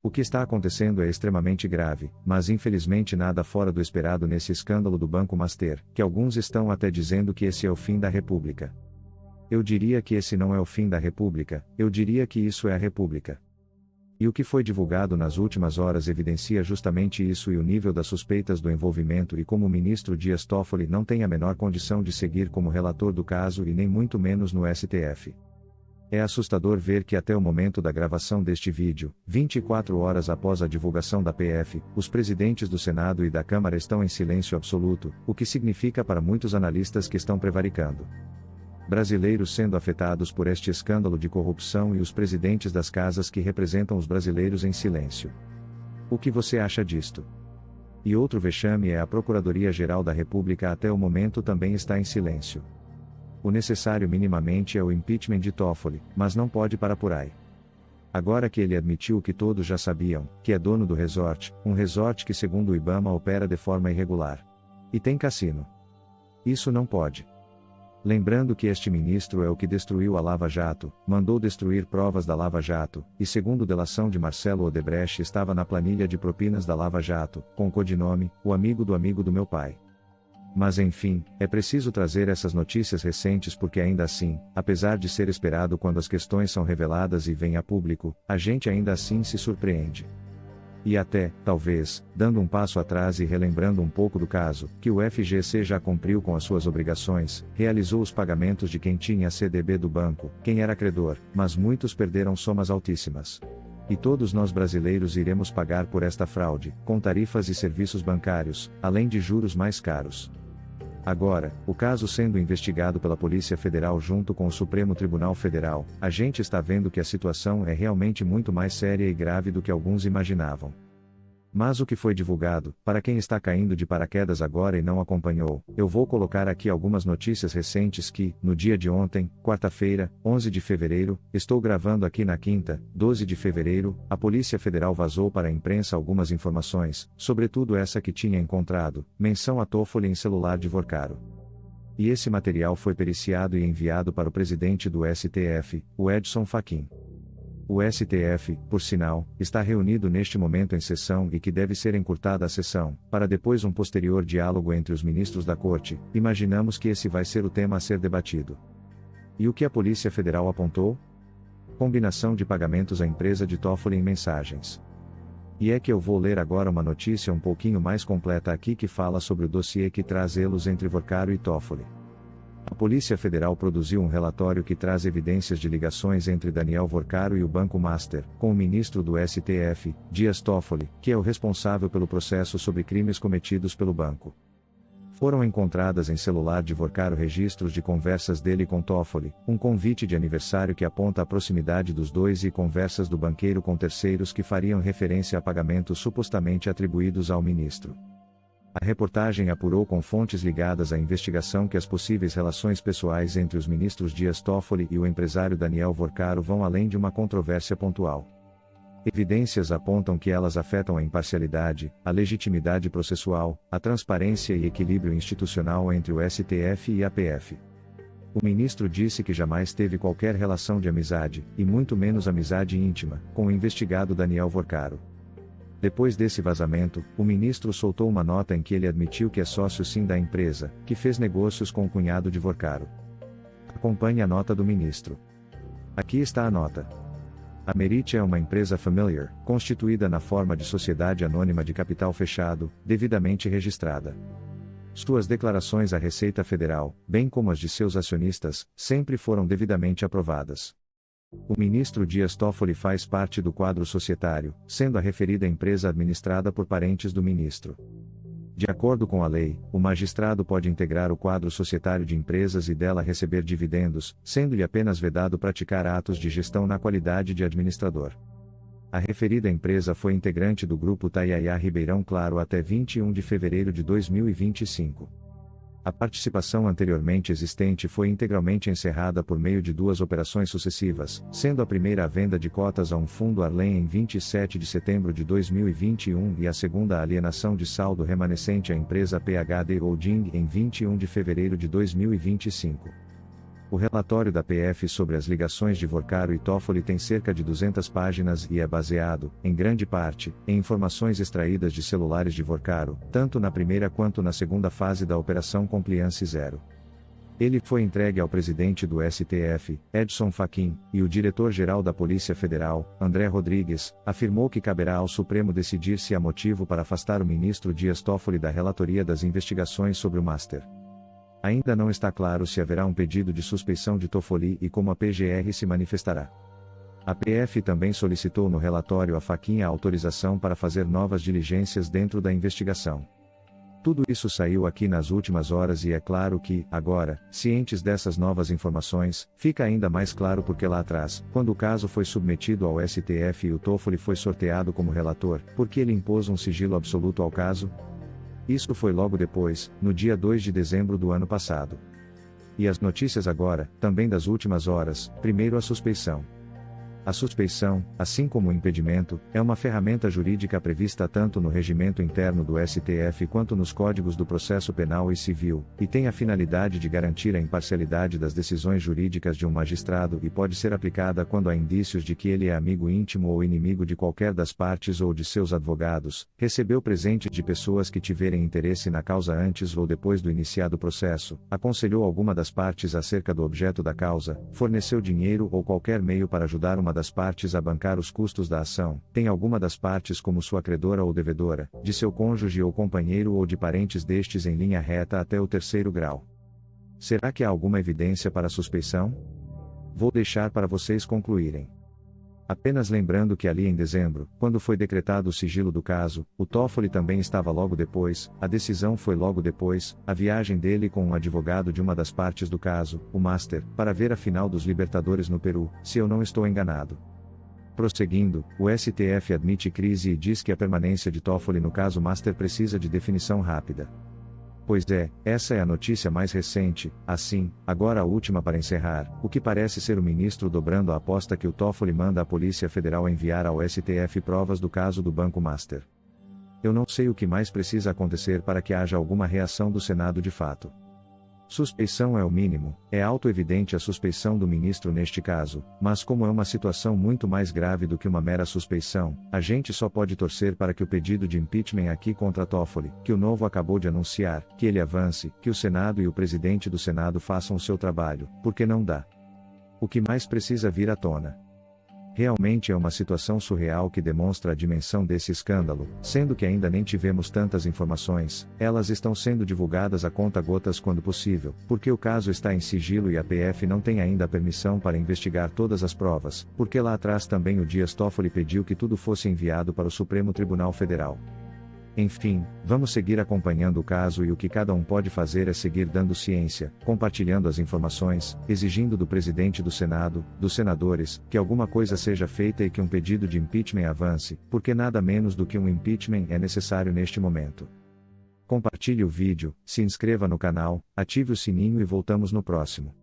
O que está acontecendo é extremamente grave, mas infelizmente nada fora do esperado nesse escândalo do Banco Master, que alguns estão até dizendo que esse é o fim da República. Eu diria que esse não é o fim da República, eu diria que isso é a República. E o que foi divulgado nas últimas horas evidencia justamente isso e o nível das suspeitas do envolvimento e como o ministro Dias Toffoli não tem a menor condição de seguir como relator do caso e nem muito menos no STF. É assustador ver que até o momento da gravação deste vídeo, 24 horas após a divulgação da PF, os presidentes do Senado e da Câmara estão em silêncio absoluto, o que significa para muitos analistas que estão prevaricando. Brasileiros sendo afetados por este escândalo de corrupção e os presidentes das casas que representam os brasileiros em silêncio. O que você acha disto? E outro vexame é a Procuradoria-Geral da República até o momento também está em silêncio. O necessário minimamente é o impeachment de Toffoli, mas não pode parar por aí. Agora que ele admitiu o que todos já sabiam, que é dono do resort, um resort que segundo o IBAMA opera de forma irregular. E tem cassino. Isso não pode. Lembrando que este ministro é o que destruiu a Lava Jato, mandou destruir provas da Lava Jato, e segundo delação de Marcelo Odebrecht estava na planilha de propinas da Lava Jato, com o codinome, o amigo do meu pai. Mas enfim, é preciso trazer essas notícias recentes porque ainda assim, apesar de ser esperado quando as questões são reveladas e vêm a público, a gente ainda assim se surpreende. E até, talvez, dando um passo atrás e relembrando um pouco do caso, que o FGC já cumpriu com as suas obrigações, realizou os pagamentos de quem tinha a CDB do banco, quem era credor, mas muitos perderam somas altíssimas. E todos nós brasileiros iremos pagar por esta fraude, com tarifas e serviços bancários, além de juros mais caros. Agora, o caso sendo investigado pela Polícia Federal junto com o Supremo Tribunal Federal, a gente está vendo que a situação é realmente muito mais séria e grave do que alguns imaginavam. Mas o que foi divulgado, para quem está caindo de paraquedas agora e não acompanhou, eu vou colocar aqui algumas notícias recentes que, no dia de ontem, quarta-feira, 11 de fevereiro, estou gravando aqui na quinta, 12 de fevereiro, a Polícia Federal vazou para a imprensa algumas informações, sobretudo essa que tinha encontrado, menção a Toffoli em celular de Vorcaro. E esse material foi periciado e enviado para o presidente do STF, o Edson Fachin. O STF, por sinal, está reunido neste momento em sessão e que deve ser encurtada a sessão, para depois um posterior diálogo entre os ministros da Corte, imaginamos que esse vai ser o tema a ser debatido. E o que a Polícia Federal apontou? Combinação de pagamentos à empresa de Toffoli em mensagens. E é que eu vou ler agora uma notícia um pouquinho mais completa aqui que fala sobre o dossiê que traz elos entre Vorcaro e Toffoli. A Polícia Federal produziu um relatório que traz evidências de ligações entre Daniel Vorcaro e o Banco Master, com o ministro do STF, Dias Toffoli, que é o responsável pelo processo sobre crimes cometidos pelo banco. Foram encontradas em celular de Vorcaro registros de conversas dele com Toffoli, um convite de aniversário que aponta a proximidade dos dois e conversas do banqueiro com terceiros que fariam referência a pagamentos supostamente atribuídos ao ministro. A reportagem apurou com fontes ligadas à investigação que as possíveis relações pessoais entre os ministros Dias Toffoli e o empresário Daniel Vorcaro vão além de uma controvérsia pontual. Evidências apontam que elas afetam a imparcialidade, a legitimidade processual, a transparência e equilíbrio institucional entre o STF e a PF. O ministro disse que jamais teve qualquer relação de amizade, e muito menos amizade íntima, com o investigado Daniel Vorcaro. Depois desse vazamento, o ministro soltou uma nota em que ele admitiu que é sócio sim da empresa, que fez negócios com o cunhado de Vorcaro. Acompanhe a nota do ministro. Aqui está a nota. A Merit é uma empresa familiar, constituída na forma de sociedade anônima de capital fechado, devidamente registrada. Suas declarações à Receita Federal, bem como as de seus acionistas, sempre foram devidamente aprovadas. O ministro Dias Toffoli faz parte do quadro societário, sendo a referida empresa administrada por parentes do ministro. De acordo com a lei, o magistrado pode integrar o quadro societário de empresas e dela receber dividendos, sendo-lhe apenas vedado praticar atos de gestão na qualidade de administrador. A referida empresa foi integrante do grupo Taiaiá Ribeirão Claro até 21 de fevereiro de 2025. A participação anteriormente existente foi integralmente encerrada por meio de duas operações sucessivas, sendo a primeira a venda de cotas a um fundo Arlen em 27 de setembro de 2021 e a segunda a alienação de saldo remanescente à empresa PHD Holding em 21 de fevereiro de 2025. O relatório da PF sobre as ligações de Vorcaro e Toffoli tem cerca de 200 páginas e é baseado, em grande parte, em informações extraídas de celulares de Vorcaro, tanto na primeira quanto na segunda fase da Operação Compliance Zero. Ele foi entregue ao presidente do STF, Edson Fachin, e o diretor-geral da Polícia Federal, André Rodrigues, afirmou que caberá ao Supremo decidir se há motivo para afastar o ministro Dias Toffoli da relatoria das investigações sobre o Master. Ainda não está claro se haverá um pedido de suspeição de Toffoli e como a PGR se manifestará. A PF também solicitou no relatório a Fachin a autorização para fazer novas diligências dentro da investigação. Tudo isso saiu aqui nas últimas horas e é claro que, agora, cientes dessas novas informações, fica ainda mais claro porque lá atrás, quando o caso foi submetido ao STF e o Toffoli foi sorteado como relator, porque ele impôs um sigilo absoluto ao caso? Isso foi logo depois, no dia 2 de dezembro do ano passado. E as notícias agora, também das últimas horas, primeiro a suspeição. A suspeição, assim como o impedimento, é uma ferramenta jurídica prevista tanto no regimento interno do STF quanto nos códigos do processo penal e civil, e tem a finalidade de garantir a imparcialidade das decisões jurídicas de um magistrado e pode ser aplicada quando há indícios de que ele é amigo íntimo ou inimigo de qualquer das partes ou de seus advogados, recebeu presente de pessoas que tiverem interesse na causa antes ou depois do iniciado processo, aconselhou alguma das partes acerca do objeto da causa, forneceu dinheiro ou qualquer meio para ajudar uma das partes a bancar os custos da ação, tem alguma das partes como sua credora ou devedora, de seu cônjuge ou companheiro ou de parentes destes em linha reta até o terceiro grau. Será que há alguma evidência para a suspeição? Vou deixar para vocês concluírem. Apenas lembrando que ali em dezembro, quando foi decretado o sigilo do caso, o Toffoli também estava logo depois, a decisão foi logo depois, a viagem dele com um advogado de uma das partes do caso, o Master, para ver a final dos Libertadores no Peru, se eu não estou enganado. Prosseguindo, o STF admite crise e diz que a permanência de Toffoli no caso Master precisa de definição rápida. Pois é, essa é a notícia mais recente, assim, agora a última para encerrar, o que parece ser o ministro dobrando a aposta que o Toffoli manda à Polícia Federal enviar ao STF provas do caso do Banco Master. Eu não sei o que mais precisa acontecer para que haja alguma reação do Senado de fato. Suspeição é o mínimo, é auto-evidente a suspeição do ministro neste caso, mas como é uma situação muito mais grave do que uma mera suspeição, a gente só pode torcer para que o pedido de impeachment aqui contra Toffoli, que o Novo acabou de anunciar, que ele avance, que o Senado e o presidente do Senado façam o seu trabalho, porque não dá. O que mais precisa vir à tona? Realmente é uma situação surreal que demonstra a dimensão desse escândalo, sendo que ainda nem tivemos tantas informações, elas estão sendo divulgadas a conta-gotas quando possível, porque o caso está em sigilo e a PF não tem ainda a permissão para investigar todas as provas, porque lá atrás também o Dias Toffoli pediu que tudo fosse enviado para o Supremo Tribunal Federal. Enfim, vamos seguir acompanhando o caso e o que cada um pode fazer é seguir dando ciência, compartilhando as informações, exigindo do presidente do Senado, dos senadores, que alguma coisa seja feita e que um pedido de impeachment avance, porque nada menos do que um impeachment é necessário neste momento. Compartilhe o vídeo, se inscreva no canal, ative o sininho e voltamos no próximo.